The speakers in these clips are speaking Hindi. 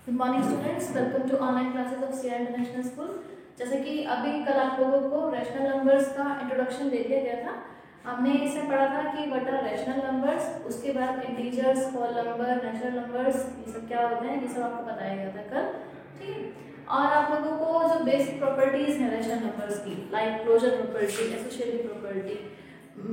Good morning students, welcome to online classes of CI international school. जैसे कि अभी कल आप लोगों को रैशनल नंबर्स का इंट्रोडक्शन दे दिया गया था। हमने इसमें पढ़ा था कि व्हाट आर रैशनल नंबर्स, उसके बाद integers, whole number, natural numbers, ये सब क्या होते हैं, ये सब आपको बताया गया था कल। ठीक है, और आप लोगों को जो बेसिक प्रॉपर्टीज हैं रैशनल नंबर्स की, like closure property, associative property,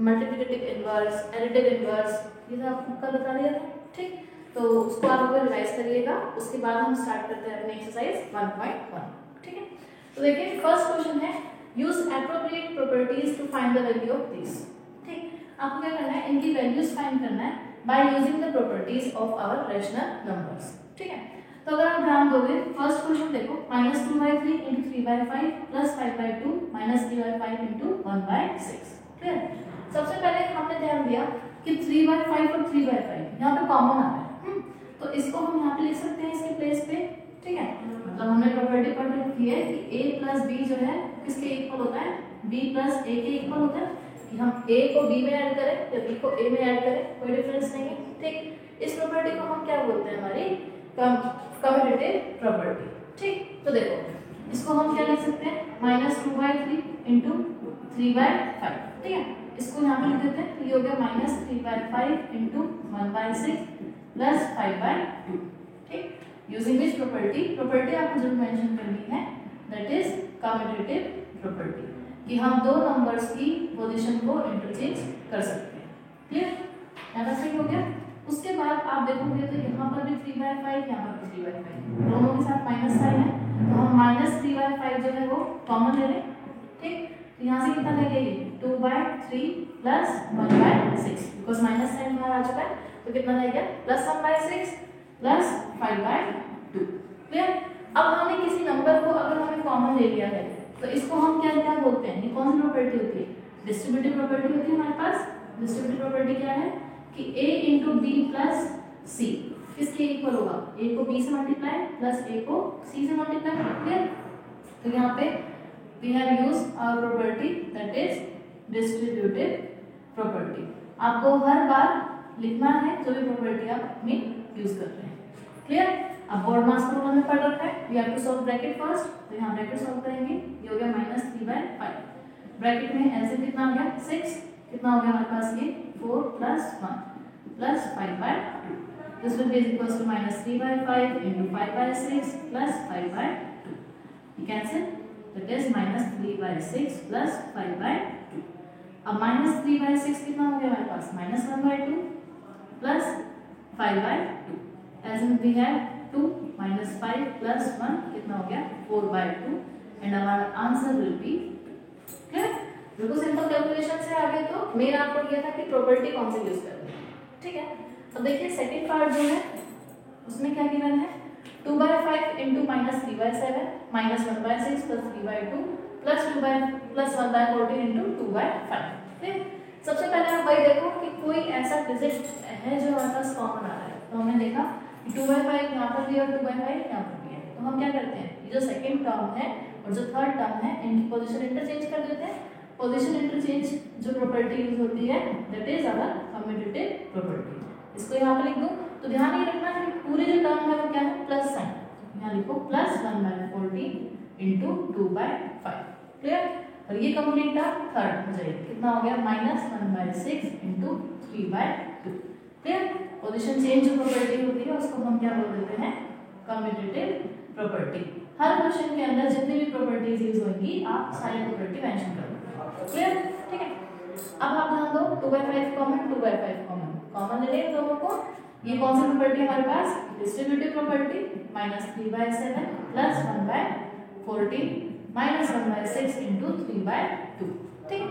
multiplicative inverse, additive inverse, ये सब आपको कल बता दिया था। ठीक, तो उसको आप लोग रिवाइज करिएगा। उसके बाद हम स्टार्ट करते हैं अपनी एक्सरसाइज 1.1। ठीक है, तो देखिए फर्स्ट क्वेश्चन है use appropriate properties to find the value of this. ठीक, आपको क्या करना है, इनकी वैल्यूज फाइंड करना है by using the properties of our rational numbers. ठीक है, तो अगर आप ध्यान दोगे फर्स्ट क्वेश्चन देखो, -2/3 × 3/5 + 5/2 - 3/5 × 1/6। क्लियर, सबसे पहले हमने ध्यान दिया कि 3/5 और 3/5 यहाँ पे कॉमन आ रहा है। तो इसको हम यहाँ पे लिख सकते हैं इसके प्लेस पे। ठीक है, मतलब हमने प्रॉपर्टी पढ़ रखी है कि a + b जो है किसके इक्वल होता है, b + a के इक्वल होता है। कि हम a को b में ऐड करें या b को a में ऐड करें, कोई डिफरेंस नहीं है। ठीक, इस प्रॉपर्टी को हम क्या बोलते हैं, हमारी कम्यूटेटिव प्रॉपर्टी। ठीक, तो देखो इसको हम क्या लिख सकते हैं, -2/3 × 3/5। ठीक है, इसको यहाँ पे लिख देते हैं, तो ये हो गया -3/5 × 1/6 + 5/2। ठीक, यूजिंग विच प्रॉपर्टी आपको जरूर मेंशन करनी है, दैट इज कम्यूटेटिव प्रॉपर्टी, कि हम दो नंबर्स की पोजीशन को इंटरचेंज कर सकते हैं। क्लियर, ऐसा सही हो गया। उसके बाद आप देखोगे तो यहाँ पर भी 3/5, यहाँ पर भी 3/5, दोनों के साथ माइनस साइन है, तो हम -3/5 जो है वो कॉमन ले लें। ठीक, तो यहाँ से कितना लगेगी, 2/3 + 1/6, बिकॉज माइनस साइन बाहर आ चुका है, तो कितना रहेगा, +1/6 + 5/2। क्लियर, अब हमें किसी नंबर को अगर हमें कॉमन ले लिया है तो इसको हम क्या क्या बोलते हैं, ये कौन सी प्रॉपर्टी होती है, डिस्ट्रीब्यूटिव प्रॉपर्टी होती है हमारे पास। डिस्ट्रीब्यूटिव प्रॉपर्टी क्या है कि a × b + c किसके इक्वल होगा, a को b से मल्टीप्लाई प्लस a को c से मल्टीप्लाई। क्लियर, तो यहाँ पे we have used our property that is distributive property। आपको हर बार लिखना है जो भी प्रॉपर्टी आप अपनी यूज कर रहे हैं। क्लियर, अब बोर्ड मास प्रॉब्लम में पढ़ रखा है, we have to solve bracket first, तो यहाँ ब्रैकेट सॉल्व करेंगे। ये हो गया -3/5, ब्रैकेट में एलसीएम कितना आ गया, 6, कितना हो गया हमारे पास ये 4 + 1 + 5/2। This will be equals to -3/5 × 5/6 + 5/2। ये कैंसिल, that is -3/6 + 5/2। अब -3/6 कितना हो गया हमारे पास, -1/2 + 5/2। as in we have 2 - 5 + 1 कितना हो गया, 4/2, and our answer will be। Clear, बिल्कुल सिंपल कैलकुलेशन से आगे। तो मेन आपको ये था कि प्रॉपर्टी कौन सी यूज करनी है। ठीक है, अब देखिए सेकंड पार्ट जो है उसमें क्या गिवन है, 2/5 × -3/7 -1/6 + 3/2 +2 + 1/14 × 2/5। ठीक, सबसे पहले आप भाई देखो कि कोई ऐसा डिजिट है जो हमारे पास कॉमन आ रहा है। तो हमने देखा कि 2/5 यहाँ पर भी और 2/5 यहाँ पर भी है, तो हम क्या करते हैं, ये जो सेकंड टर्म है और जो थर्ड टर्म है इनकी पोजीशन इंटरचेंज कर देते हैं। पोजीशन इंटरचेंज जो प्रॉपर्टी यूज होती है that is our commutative property. इसको यहाँ पे लिख दूं, तो ध्यान ये रखना है कि पूरी जो टर्म है वो क्या है, प्लस साइन, यहाँ लिखो +1/14 × 2/5। क्लियर, और ये कंप्लीट टर्म थर्ड हो जाएगी, कितना हो गया, -1/6 × 3/2। क्लियर, पोजीशन चेंज जो प्रॉपर्टी होती है उसको हम क्या बोल देते हैं, कम्यूटेटिव प्रॉपर्टी। हर क्वेश्चन के अंदर जितनी भी प्रॉपर्टीज यूज होंगी आप सारी प्रॉपर्टी मेंशन करो। क्लियर, ठीक है, अब आप ध्यान दो, 2/5 कॉमन, 2/5 कॉमन ले लें दोनों को। ये कौन सी प्रॉपर्टी हमारे पास, डिस्ट्रीब्यूटिव प्रॉपर्टी, -3/7 + 1/14 -1/6 × 3/2। ठीक,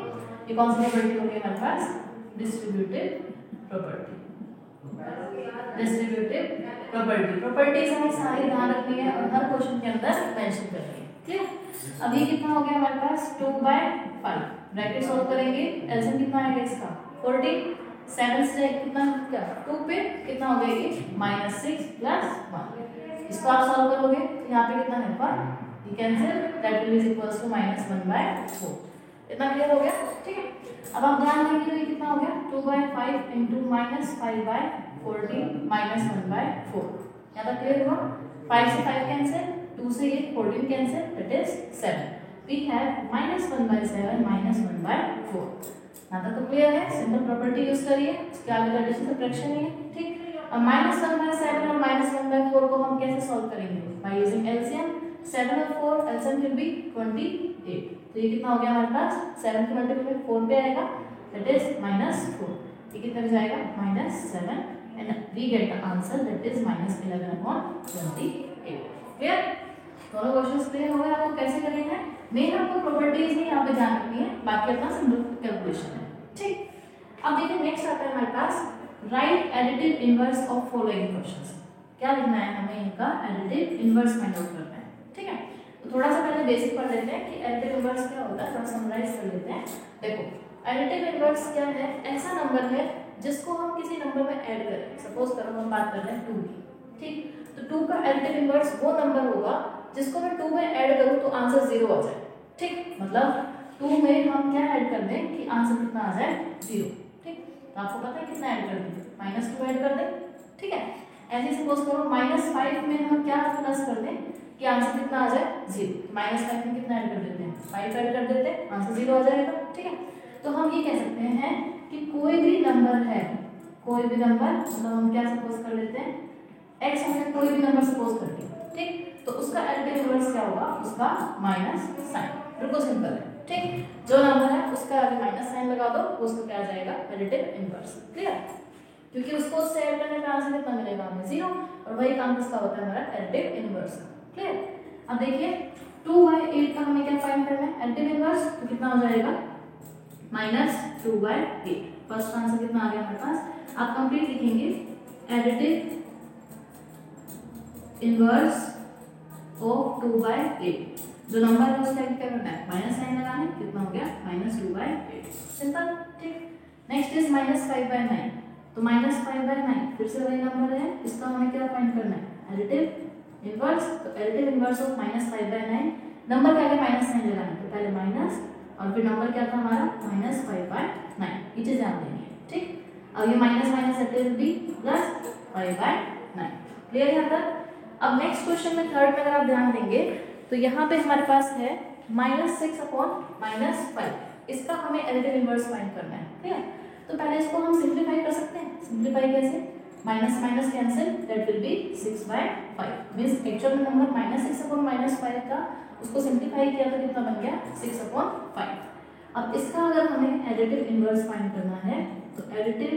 ये कौन सी प्रॉपर्टी होगी हमारे पास, डिस्ट्रीब्यूटिव प्रॉपर्टी। डिस्ट्रीब्यूटिव प्रॉपर्टीज हमें सारी ध्यान रखनी है और हर क्वेश्चन के अंदर मेंशन करनी है। क्लियर, अब ये कितना हो गया हमारे पास, 2/5, ब्रैकेट सॉल्व करेंगे, एलसीएम कितना आएगा इसका, 14, 7 से कितना क्या, 2 पे कितना हो गया ये, -6 + 1। इसको आप सॉल्व करोगे तो यहाँ पे कितना है, 1, ये cancel, that will is equals to -1/4। इतना क्लियर हो गया। ठीक है, अब आप ध्यान देंगे तो ये कितना हो गया, 2/5 × -5/14 -1/4। यहाँ तक क्लियर हुआ। 5 से 5 कैंसिल, 2 से ये 14 cancel, that is 7. We have -1/7 -1/4. ना तो क्लियर है, सिंपल प्रॉपर्टी यूज करिए, उसके आगे का एडिशन सब्ट्रैक्शन ही है, ठीक. अब -1/7 और -1/4 को हम कैसे सॉल्व करेंगे? By using LCM. 7 और 4 एलसीएम विल बी 28. तो ये कितना हो गया हमारे पास? 7 के मल्टीपल में 4 पे आएगा, दैट इज -4. ये कितना हो जाएगा? -7 and we get the answer that is -11/28. Clear? दोनों क्वेश्चंस क्लियर हो गए आपको कैसे करेंगे? मेन आपको प्रॉपर्टीज नहीं यहाँ पे ध्यान रखनी है, बाकी अपना सिंपल कैलकुलेशन है, ठीक. अब देखिए नेक्स्ट आता है हमारे पास write additive inverse of following questions. क्या लिखना है हमें? इनका एडिटिव इनवर्स फाइंड आउट करना है, ठीक है. तो थोड़ा सा पहले बेसिक पढ़ लेते हैं कि एडिटिव इनवर्स क्या होता है, थोड़ा समराइज कर लेते हैं. देखो एडिटिव इनवर्स क्या है? ऐसा नंबर है जिसको हम किसी नंबर में ऐड करें. सपोज करो हम बात कर रहे हैं 2 की, ठीक. तो 2 का एडिटिव इनवर्स वो नंबर होगा जिसको मैं 2 में ऐड करूं तो आंसर 0 आ जाए, ठीक. मतलब 2 में हम क्या ऐड कर दें कि आंसर कितना आ जाए? 0, ठीक. तो आपको पता है कितना ऐड कर दें? -2 ऐड कर दें, ठीक है. ऐसे सपोज करो -5 में हम क्या प्लस कर दें कि आंसर कितना आ जाए? 0. -5 में कितना ऐड कर देते हैं? 5 ऐड कर देते हैं, आंसर 0 आ जाएगा, ठीक है. तो हम ये कह सकते हैं कि कोई भी नंबर है, कोई भी नंबर, मतलब हम क्या सपोज कर लेते हैं x, हमने कोई भी नंबर सपोज कर लिया, ठीक. तो उसका एडिटिव इनवर्स क्या होगा? उसका माइनस साइन. बिल्कुल सिंपल है, ठीक. जो नंबर है उसका आगे माइनस साइन लगा दो, उसको क्या आ जाएगा? Additive inverse. क्लियर? क्योंकि उसको उससे ऐड करने का आंसर कितना मिलेगा हमें? 0. और वही काम किसका होता है? हमारा एडिटिव इनवर्स का. क्लियर? अब देखिए 2/8 का हमें क्या फाइंड करना है? Additive inverse. तो कितना हो जाएगा? -2/8. फर्स्ट आंसर कितना आ गया हमारे पास? आप कंप्लीट लिखेंगे एडिटिव इनवर्स ऑफ 2/8. जो नंबर है उसका क्या करना है? माइनस साइन लगाना है. कितना हो गया? -2/8. सिंपल, ठीक. Next is -5/9. तो -5/9 फिर से वही नंबर है, इसका हमें क्या फाइंड करना है? Additive inverse. तो एडिटिव इनवर्स ऑफ -5/9, नंबर के आगे माइनस साइन लगाना है. तो पहले माइनस और फिर नंबर क्या था हमारा? -5/9. ये चीज ध्यान देनी है, ठीक. अब ये minus minus it will be +5/9. Clear यहाँ तक? अब नेक्स्ट क्वेश्चन में थर्ड में अगर आप ध्यान देंगे तो यहाँ पे हमारे पास है -6/-5. इसका हमें एडिटिव इनवर्स फाइंड करना है, ठीक है. तो पहले इसको हम सिंप्लीफाई कर सकते हैं. सिंप्लीफाई कैसे? Minus minus cancel, that will be 6/5. Means actual number -6/-5 था, उसको सिंप्लीफाई किया तो कितना बन गया? 6/5. अब इसका अगर हमें एडिटिव इनवर्स फाइंड करना है तो एडिटिव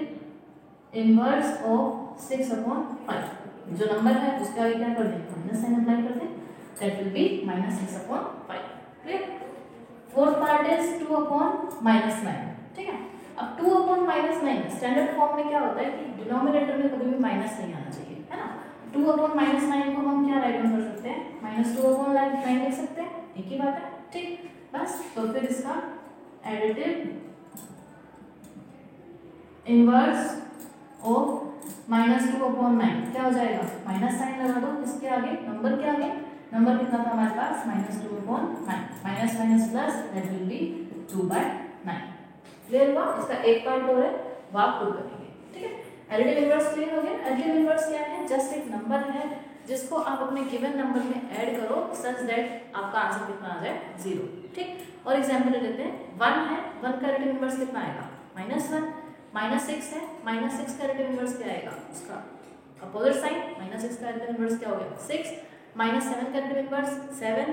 इनवर्स ऑफ 6/5, जो नंबर है उसके आगे क्या कर दें? माइनस साइन अप्लाई कर दें, that will be -6/5. Clear? Fourth part is 2/-9, ठीक है. अब 2/-9 स्टैंडर्ड फॉर्म में क्या होता है कि डिनोमिनेटर में कभी भी माइनस नहीं आना चाहिए, है ना. 2/-9 को हम क्या राइट डाउन कर सकते हैं? -2/9 लिख सकते हैं. एक ही बात है, ठीक. बस. तो फिर इसका एडिटिव इनवर्स ऑफ -2/9 क्या हो जाएगा? माइनस साइन लगा दो इसके आगे, नंबर के आगे. नंबर कितना था हमारे पास? -2/9. Minus minus plus, that will be 2/9. Clear हुआ? इसका एक पार्ट और है, वो आप खुद करेंगे, ठीक है. एडिटिव इनवर्स क्लियर हो गया. एडिटिव इनवर्स क्या है? जस्ट एक नंबर है जिसको आप अपने गिवन नंबर में ऐड करो सच दैट आपका आंसर कितना आ जाए? 0, ठीक. और एग्जांपल ले लेते हैं. 1 है, 1 का एडिटिव इनवर्स कितना आएगा? -1. -6 है, -6 का एडिटिव इनवर्स क्या आएगा? उसका अपोजिट साइन. -6 का एडिटिव इनवर्स क्या हो गया? 6. -7 का एडिटिव इनवर्स 7.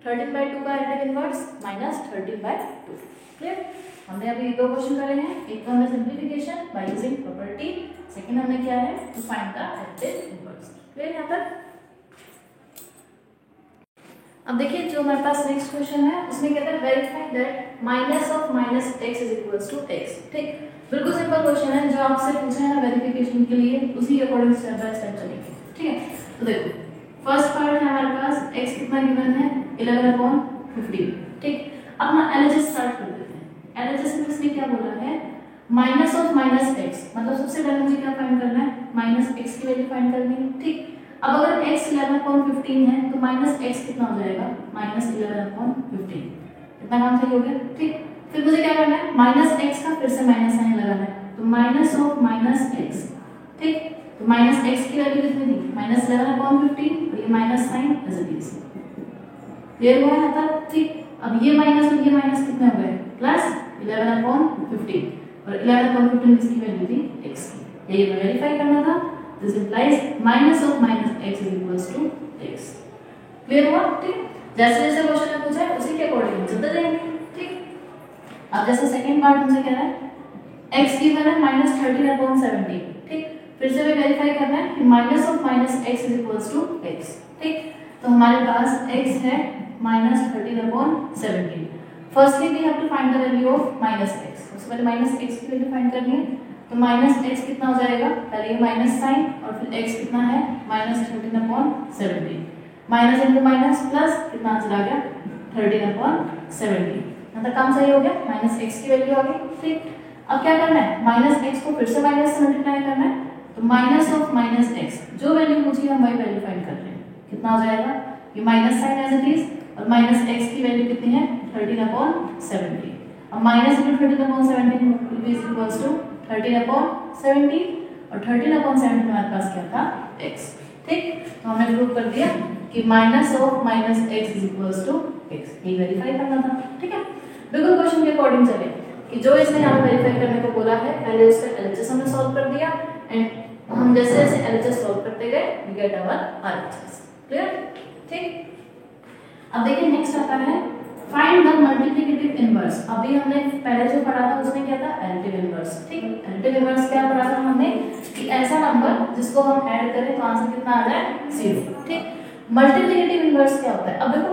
13/2 का एडिटिव इनवर्स -13/2. क्लियर? हमने अभी 2 क्वेश्चन करे हैं. एक तो हमने simplification by using property, second हमने क्या है? To find the additive inverse. Clear यहाँ तक? अब देखिए जो हमारे पास नेक्स्ट क्वेश्चन है उसमें कहता है वेरीफाई दैट -(-x) = x. ठीक. बिल्कुल सिंपल क्वेश्चन है जो आपसे पूछा है ना वेरिफिकेशन के लिए, उसी के अकॉर्डिंग स्टेप बाय स्टेप चलेंगे. ठीक है. तो देखो फर्स्ट पार्ट है हमारे पास x कितना गिवन है? 11/15. ठीक. अब ना एलएचएस स्टार्ट कर देते हैं. एलएचएस में इसने क्या बोला है? -(-x) मतलब सबसे पहले मुझे क्या फाइंड करना है? -x की वैल्यू फाइंड करनी है. ठीक. अब अगर x 11/15 है तो -x कितना हो जाएगा? -11/15. इतना काम सही हो गया. ठीक. फिर मुझे क्या करना है? -x का फिर से माइनस साइन लगाना है. तो -(-x). ठीक. तो -x की वैल्यू कितनी थी? -11/15. ये minus sign as it is. Clear हुआ है तब? ठीक। अब ये माइनस और ये माइनस कितने हो गए? प्लस 11/15 और 11/15 किसकी वैल्यू थी? x की। यही हमें वेरीफाई करना था। This implies minus of minus x is equals to x। Clear हुआ? ठीक। जैसे जैसे क्वेश्चन में पूछा है उसी के अकॉर्डिंग हम चलते जाएंगे। ठीक। अब जैसे सेकंड पार्ट हमसे कह रहा है x गिवन है -13/17। ठीक। फिर से भी वेरीफाई करना है कि minus of minus x is equals to x। ठीक। तो हमारे पास x है -13/17। Firstly we have to find the value of -x। सबसे पहले -x की वैल्यू फाइंड करनी है। तो -x कितना हो जाएगा? पहले ये माइनस साइन और फिर x कितना है? -13/17। माइनस इंटू माइनस प्लस कितना चला गया? 13/17। मतलब काम सही हो गया। -x की वैल्यू आ गई। ठीक। अब क्या करना है? -x को फिर से माइनस से मल्टीप्लाई करना है। तो माइनस ऑफ -x जो वैल्यू पूछी हम वही वैल्यू फाइंड कर रहे हैं। कितना हो जाएगा? ये minus sign as it is और -x की वैल्यू कितनी है? 13/17। अब minus into 13/17 will be equals to 13/17 और 13/17 हमारे पास क्या था? x। ठीक। तो हमने प्रूव कर दिया कि minus of minus x is equals to x। ये वेरीफाई करना था। ठीक है। बिल्कुल क्वेश्चन के अकॉर्डिंग चले कि जो इसने यहाँ वेरीफाई करने को बोला है पहले उसका एलएचएस हमने सॉल्व कर दिया एंड हम जैसे जैसे एलएचएस सॉल्व करते गए we get our RHS. Clear? ठीक। अब देखिए नेक्स्ट आता है फाइंड द मल्टीप्लिकेटिव इनवर्स। अभी हमने पहले जो पढ़ा था उसमें क्या था? Additive inverse. ठीक। एडिटिव इनवर्स क्या पढ़ा था हमने कि ऐसा नंबर जिसको हम ऐड करें तो आंसर कितना आ जाए? 0। ठीक। मल्टीप्लिकेटिव इनवर्स क्या होता है? अब देखो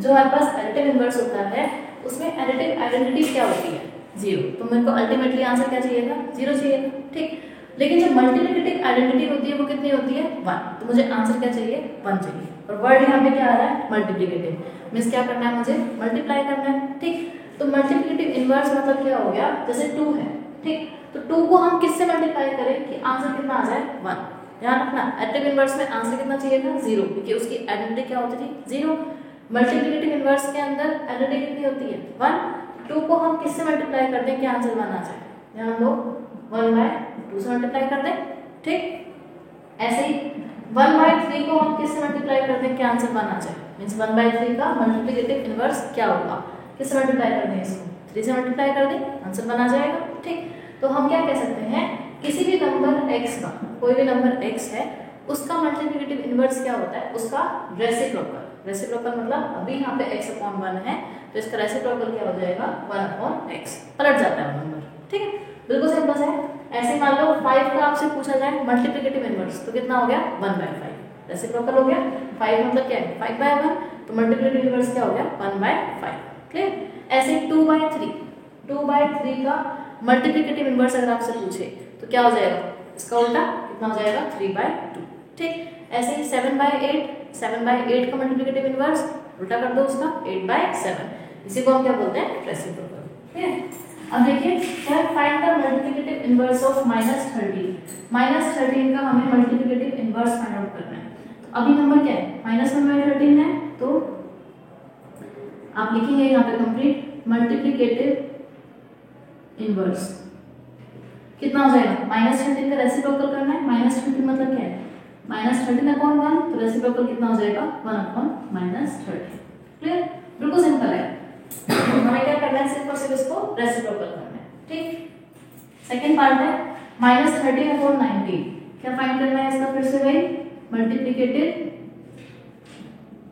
जो हमारे पास एडिटिव इनवर्स होता है उसमें एडिटिव आइडेंटिटी क्या होती है? 0। तो मेरे को अल्टीमेटली आंसर क्या चाहिए था? 0 चाहिए था। ठीक। लेकिन जो मल्टीप्लिकेटिव आइडेंटिटी होती है वो कितनी होती है? 1। तो मुझे आंसर क्या चाहिए? 1 चाहिए। और वर्ड यहाँ पे क्या आ रहा है? मल्टीप्लिकेटिव। मींस क्या करना है? मुझे मल्टीप्लाई करना है। ठीक। तो मल्टीप्लिकेटिव इनवर्स मतलब क्या हो गया? जैसे 2 है। ठीक। तो 2 को हम किससे मल्टीप्लाई करें कि आंसर कितना आ जाए? 1। ध्यान रखना एडिटिव इनवर्स में आंसर कितना चाहिए था? 0 क्योंकि उसकी आइडेंटिटी क्या होती थी? 0। मल्टीप्लिकेटिव इनवर्स के अंदर आइडेंटिटी कितनी होती है? 1। 2 को हम किससे मल्टीप्लाई कर दें कि आंसर 1 आ जाए? ध्यान दो 1/2 से मल्टीप्लाई कर दें। ठीक। ऐसे ही 1/3 को हम किससे मल्टीप्लाई कर दें कि आंसर 1 आ जाए? मींस 1/3 का मल्टीप्लिकेटिव इनवर्स क्या होगा? किससे मल्टीप्लाई कर दें इसको? 3 से मल्टीप्लाई कर दें, आंसर 1 आ जाएगा। ठीक। तो हम क्या कह सकते हैं किसी भी नंबर x का कोई भी नंबर x है उसका मल्टीप्लिकेटिव इनवर्स क्या होता है? उसका रेसिप्रोकल। रेसिप्रोकल मतलब अभी यहाँ पे x/1 है तो इसका रेसिप्रोकल क्या हो जाएगा? 1/x। पलट जाता है नंबर। ठीक है। बिल्कुल सिंपल है। ऐसे मान लो 5 का आपसे पूछा जाए मल्टीप्लिकेटिव इनवर्स तो कितना हो गया? 1/5। रेसिप्रोकल हो गया। 5 मतलब क्या है? 5/1। तो मल्टीप्लिकेटिव इनवर्स क्या हो गया? 1/5। क्लियर? ऐसे 2/3 2/3 का मल्टीप्लिकेटिव इनवर्स अगर आपसे पूछे तो क्या हो जाएगा? इसका उल्टा कितना हो जाएगा? 3/2। ठीक। ऐसे ही 7/8 7/8 का मल्टीप्लिकेटिव इनवर्स उल्टा कर दो उसका 8/7। इसी को हम क्या बोलते हैं? रेसिप्रोकल। ठीक है। अब देखिए क्या find the multiplicative inverse of -13। -13 का हमें मल्टीप्लिकेटिव इनवर्स फाइंड आउट करना है। तो अभी नंबर क्या है? -1/13 है तो आप लिखेंगे यहाँ पे कंप्लीट मल्टीप्लिकेटिव इनवर्स कितना हो जाएगा? -13 का रेसिप्रोकल करना है। -13 मतलब क्या है? -13/1 तो रेसिप्रोकल कितना हो जाएगा? 1/-13। क्लियर? बिल्कुल सिंपल है। हमें क्या करना है? सिर्फ और सिर्फ इसको रेसिप्रोकल करना है। ठीक। सेकंड पार्ट है -13/19। क्या फाइंड करना है इसका? फिर से वही मल्टीप्लिकेटिव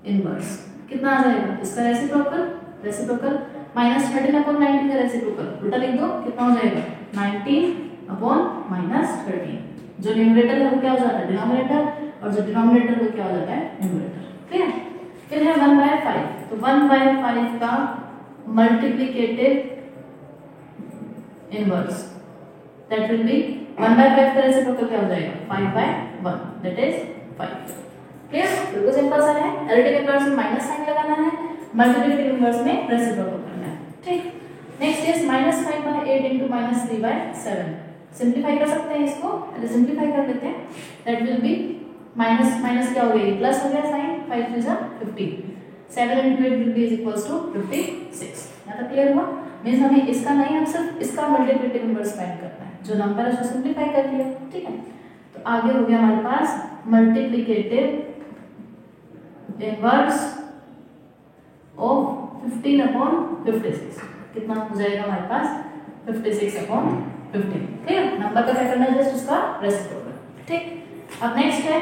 इनवर्स कितना आ जाएगा? इसका रेसिप्रोकल रेसिप्रोकल -13/19 का रेसिप्रोकल उल्टा लिख दो कितना हो जाएगा? 19/-13। जो न्यूमरेटर है वो क्या हो जाता है? डिनोमिनेटर और जो डिनोमिनेटर वो क्या हो जाता है? न्यूमरेटर। क्लियर? फिर है 1/5। तो 1/5 का multiplicative inverse that will be 1/5 का रेसिप्रोकल क्या हो जाएगा? 5/1 दैट इज 5। क्लियर? बिल्कुल सिंपल सा है। एडिटिव इनवर्स में माइनस साइन लगाना है, मल्टीप्लिकेटिव इनवर्स में रेसिप्रोकल करना है। ठीक। Next is -5/8 × -3/7। सिंप्लीफाई कर सकते हैं इसको। पहले सिंप्लीफाई कर लेते हैं। That will be minus minus क्या हो गया? प्लस हो गया साइन 5 3 जा 15। 7 × 8 will be is equals to 56। यहाँ तक क्लियर हुआ? मींस हमें इसका नहीं हम सिर्फ इसका मल्टीप्लिकेटिव इनवर्स फाइंड करना है। जो नंबर है उसको सिंप्लीफाई कर लिया। ठीक है। तो आगे हो गया हमारे पास मल्टीप्लिकेटिव इनवर्स ऑफ 15/56 कितना हो जाएगा हमारे पास 56/15। ठीक है, नंबर का क्या करना है, जस्ट उसका रेसिप्रोकल। ठीक, अब नेक्स्ट है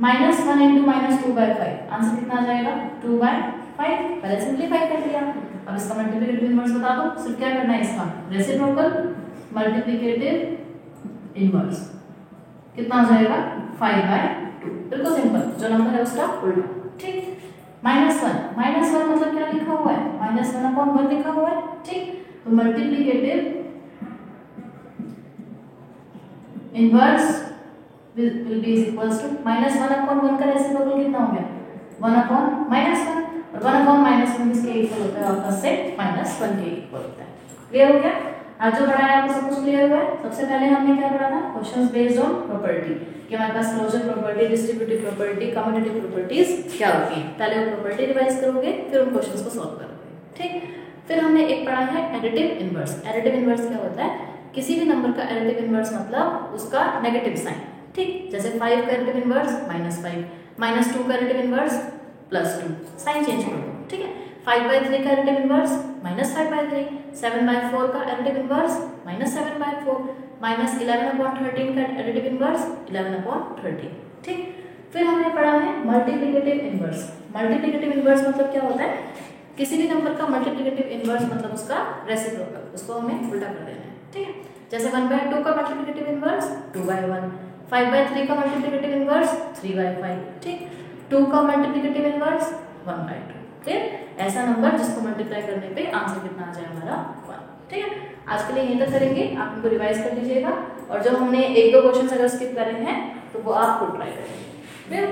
-1 × -2/5, आंसर कितना आ जाएगा 2/5। पहले सिंपलीफाई कर लिया, अब इसका मल्टीप्लिकेटिव इनवर्स बता दो। सिर्फ क्या करना है, इसका रेसिप्रोकल मल्टीप्लिकेटिव इनवर्स कितना हो जाएगा 5/2। बिल्कुल सिंपल, जो नंबर है उसका उल्टा। ठीक, -1 मतलब क्या लिखा हुआ है, -1/1 लिखा हुआ है। ठीक, तो multiplicative inverse will be equals to -1/1 का रेसिप्रोकल कितना हो गया 1/-1, और 1/-1 किसके इक्वल होता है, आपका से -1 के इक्वल होता है। क्लियर हो गया? आज जो पढ़ा है आपको सब कुछ क्लियर हुआ है। सबसे पहले हमने क्या पढ़ा था, क्वेश्चंस बेस्ड ऑन प्रॉपर्टी, कि हमारे पास closure property, distributive property, commutative properties क्या होती हैं। पहले वो प्रॉपर्टी रिवाइज करोगे, फिर उन क्वेश्चंस को सॉल्व करोगे। ठीक, फिर हमने एक पढ़ा है एडिटिव इनवर्स। एडिटिव इनवर्स क्या होता है, किसी भी नंबर का एडिटिव इनवर्स मतलब उसका नेगेटिव साइन। ठीक, जैसे 5 का एडिटिव इनवर्स -5, -2 का एडिटिव इनवर्स +2, साइन चेंज कर दो। ठीक है, 5/3 का एडिटिव इनवर्स -5/3, 7/4 का एडिटिव इनवर्स -7/4, -11/13 का एडिटिव इनवर्स 11/13। ठीक, फिर हमने पढ़ा है मल्टीप्लिकेटिव इनवर्स। मल्टीप्लिकेटिव इनवर्स मतलब क्या होता है, किसी भी नंबर का मल्टीप्लिकेटिव इनवर्स मतलब उसका रेसिप्रोकल, उसको हमें उल्टा कर देना है। ठीक है, जैसे 1/2 का मल्टीप्लिकेटिव इनवर्स 2/1, 5/3 का मल्टीप्लिकेटिव इनवर्स 3/5। ठीक, 2 का मल्टीप्लिकेटिव इनवर्स 1/2। फिर ऐसा नंबर जिसको मल्टीप्लाई करने पे आंसर कितना आ जाए हमारा 1। ठीक है, आज के लिए यहीं तक करेंगे, आप इनको रिवाइज कर लीजिएगा, और जो हमने 1-2 क्वेश्चन अगर स्किप करे हैं तो वो आप खुद ट्राई करेंगे। फिर